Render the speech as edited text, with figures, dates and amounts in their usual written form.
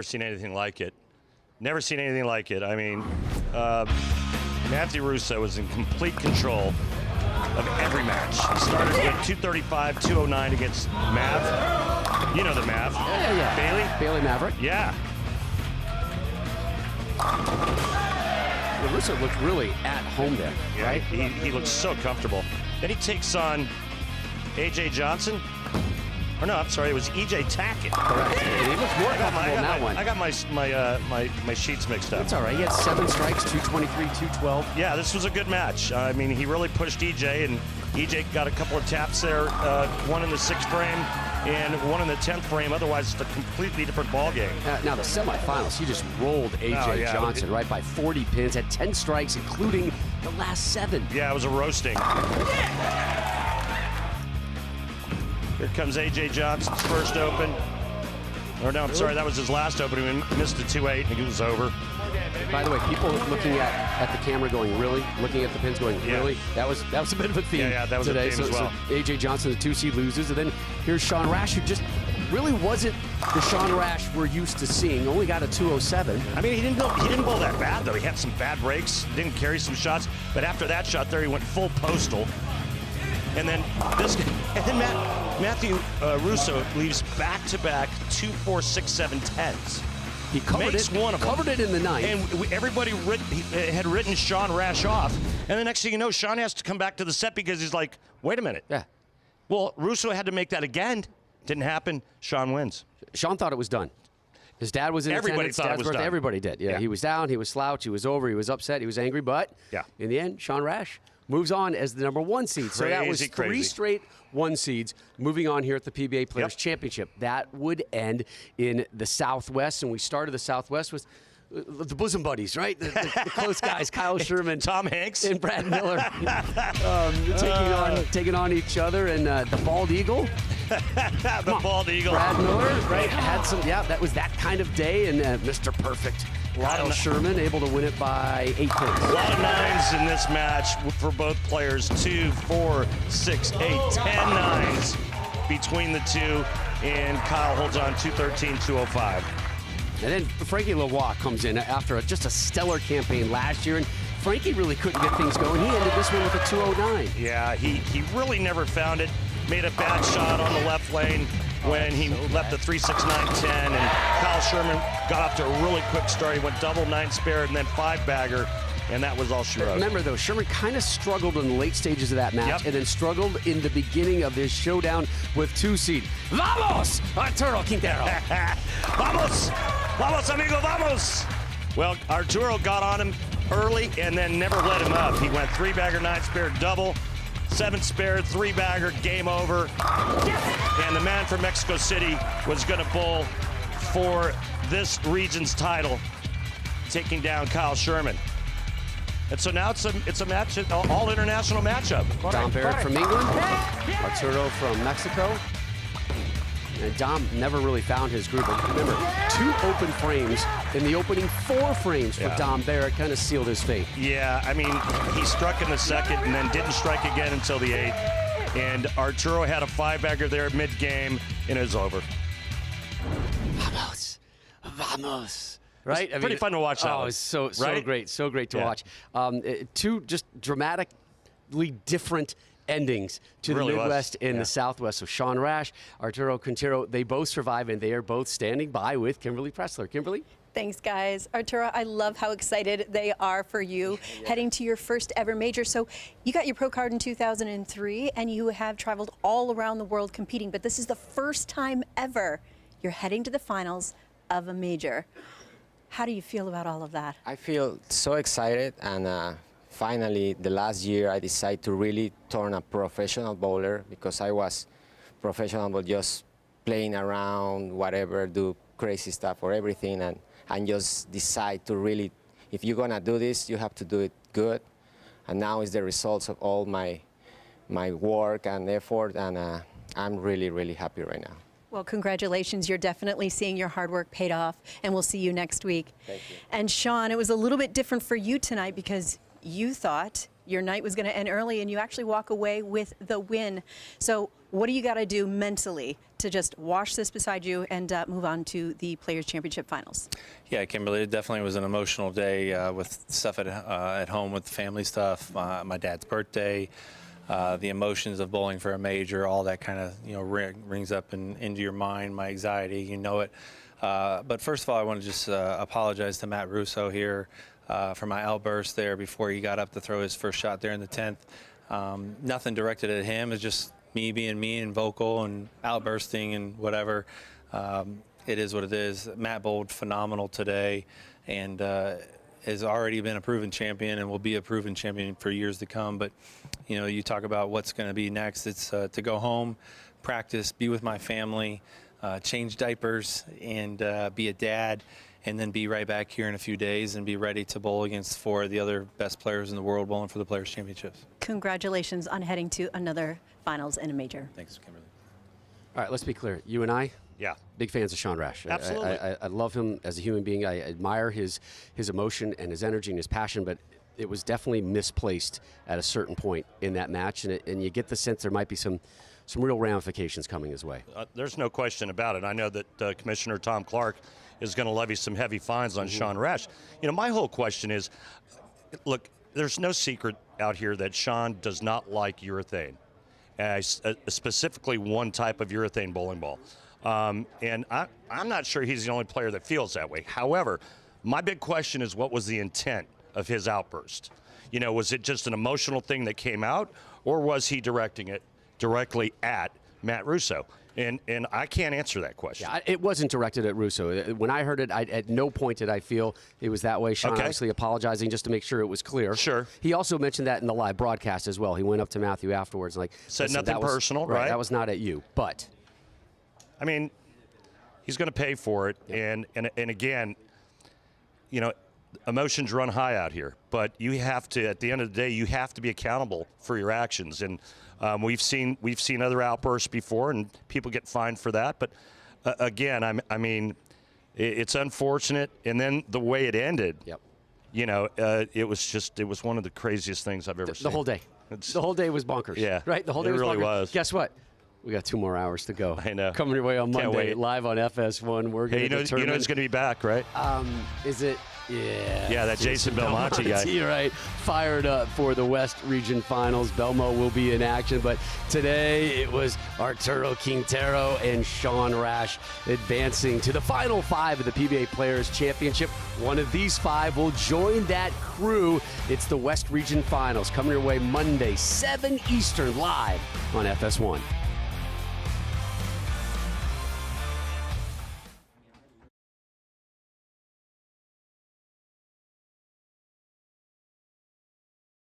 seen anything like it. Never seen anything like it. I mean, Matthew Russo was in complete control of every match. He started with 235, 209 against Mav. You know the Mav. Yeah. Bailey Maverick. Yeah. Well, Russo looked really at home there, right? He looks so comfortable. Then he takes on AJ Johnson. Or no, I'm sorry, it was EJ Tackett. Correct. And he looks more comfortable in that one. I got my sheets mixed up. That's all right. He had 7 strikes, 223, 212. Yeah, this was a good match. I mean, he really pushed EJ, and EJ got a couple of taps there, one in the 6th frame and one in the 10th frame. Otherwise, it's a completely different ball game. Now, the semifinals, he just rolled AJ Johnson, right, by 40 pins, had 10 strikes, including the last 7. Yeah, it was a roasting. Here comes AJ Johnson's first open. Or no, I'm sorry, that was his last open. He missed a 2-8, and he was over. By the way, people looking at the camera going, really? Looking at the pins going, really? That was a bit of a theme that was today. a theme as well. So AJ Johnson, the 2 seed, loses. And then here's Sean Rash, who just really wasn't the Sean Rash we're used to seeing. Only got a 207. I mean, he didn't bowl that bad, though. He had some bad breaks, didn't carry some shots. But after that shot there, he went full postal. And then Matthew Russo leaves back-to-back 2, 4, 6, 7 10s. He covered it in the 9th. And everybody had written Sean Rash off. And the next thing you know, Sean has to come back to the set because he's like, wait a minute. Yeah. Well, Russo had to make that again. Didn't happen. Sean wins. Sean thought it was done. His dad was in Everybody attendance. thought it was done. Everybody did. Yeah, he was down. He was slouched. He was over. He was upset. He was angry. But in the end, Sean Rash moves on as the number 1 seed. So that was 3 straight 1 seeds moving on here at the PBA Players Championship. That would end in the Southwest, and we started the Southwest with the bosom buddies, right? The close guys, Kyle Sherman, Tom Hanks, and Brad Miller, taking on each other, and the Bald Eagle. The Bald Eagle. Brad Miller, right? Had some. Yeah, that was that kind of day, and Mr. Perfect. Kyle Sherman able to win it by 8 pins. A lot of 9s in this match for both players. 2, 4, 6, 8, 10 9s between the two, and Kyle holds on 213, 205. And then Frankie Law comes in after just a stellar campaign last year, and Frankie really couldn't get things going. He ended this one with a 209. Yeah, he really never found it. Made a bad shot on the left lane when he left the 3, 6, 9, 10, and Kyle Sherman got off to a really quick start. He went double 9 spare and then 5-bagger, and that was all she wrote. Remember, though, Sherman kind of struggled in the late stages of that match, and then struggled in the beginning of this showdown with 2 seed. Vamos, Arturo Quintero. Vamos, vamos, amigo, vamos. Well, Arturo got on him early and then never let him up. He went 3-bagger, 9 spare, double. 7 spare, 3-bagger, game over. And the man from Mexico City was going to bowl for this region's title, taking down Kyle Sherman. And so now it's a match, all international matchup. Dom Barrett from England, Arturo from Mexico. And Dom never really found his groove. But remember, 2 open frames in the opening 4 frames for Dom Barrett kind of sealed his fate. Yeah, I mean, he struck in the 2nd and then didn't strike again until the 8th. And Arturo had a 5-bagger there mid-game, and it was over. Vamos, vamos. Right? It's pretty fun to watch that. Oh, it's so great to watch. 2 just dramatically different endings to the Midwest and the Southwest. So Sean Rash, Arturo Quintero, they both survive, and they are both standing by with Kimberly Pressler. Kimberly? Thanks, guys. Arturo, I love how excited they are for you heading to your first ever major. So you got your pro card in 2003, and you have traveled all around the world competing, but this is the first time ever you're heading to the finals of a major. How do you feel about all of that? I feel so excited, and finally, the last year, I decided to really turn a professional bowler, because I was professional, but just playing around, whatever, do crazy stuff or everything, and just decide to really, if you're gonna do this, you have to do it good. And now it's the results of all my work and effort, and I'm really, really happy right now. Well, congratulations. You're definitely seeing your hard work paid off, and we'll see you next week. Thank you. And Sean, it was a little bit different for you tonight because you thought your night was going to end early, and you actually walk away with the win. So what do you got to do mentally to just wash this beside you and move on to the Players' Championship Finals? Yeah, Kimberly, it definitely was an emotional day with stuff at home with family stuff, my dad's birthday, the emotions of bowling for a major, all that kind of rings up into your mind, my anxiety, you know it. But first of all, I want to just apologize to Matt Russo here for my outburst there before he got up to throw his first shot there in the 10th. Nothing directed at him. It's just me being me and vocal and outbursting and whatever. It is what it is. Matt bowled phenomenal today and has already been a proven champion and will be a proven champion for years to come. But, you talk about what's going to be next. It's to go home, practice, be with my family, change diapers, and be a dad, and then be right back here in a few days and be ready to bowl against 4 of the other best players in the world bowling for the Players' Championships. Congratulations on heading to another finals and a major. Thanks, Kimberly. All right, let's be clear. You and I, yeah, big fans of Shawn Rash. Absolutely. I love him as a human being. I admire his emotion and his energy and his passion, but it was definitely misplaced at a certain point in that match, and you get the sense there might be some real ramifications coming his way. There's no question about it. I know that Commissioner Tom Clark is going to levy some heavy fines on Shawn Rash. My whole question is, look, there's no secret out here that Shawn does not like urethane, specifically one type of urethane bowling ball. And I'm not sure he's the only player that feels that way. However, my big question is, what was the intent of his outburst? Was it just an emotional thing that came out, or was he directing it directly at Matt Russo? And I can't answer that question. Yeah, it wasn't directed at Russo. When I heard it, at no point did I feel it was that way. Shawn obviously apologizing just to make sure it was clear. Sure. He also mentioned that in the live broadcast as well. He went up to Matthew afterwards, said nothing personal, right? That was not at you, but I mean, he's going to pay for it, and again, emotions run high out here, but you have to, at the end of the day, you have to be accountable for your actions. And we've seen other outbursts before, and people get fined for that. But again, I mean, it's unfortunate. And then the way it ended, it was one of the craziest things I've ever seen. The whole day. The whole day was bonkers. Yeah, right. The whole day it really bonkers. was. Guess what? We got 2 more hours to go. I know. Coming your way on Monday, live on FS1. We're going to determine. It's going to be back, right? Is it? Yeah. Yeah, that Jason Belmonte guy. Right. Fired up for the West Region Finals. Belmo will be in action, but today it was Arturo Quintero and Shawn Rash advancing to the final 5 of the PBA Players Championship. One of these 5 will join that crew. It's the West Region Finals coming your way Monday, 7 Eastern, live on FS1.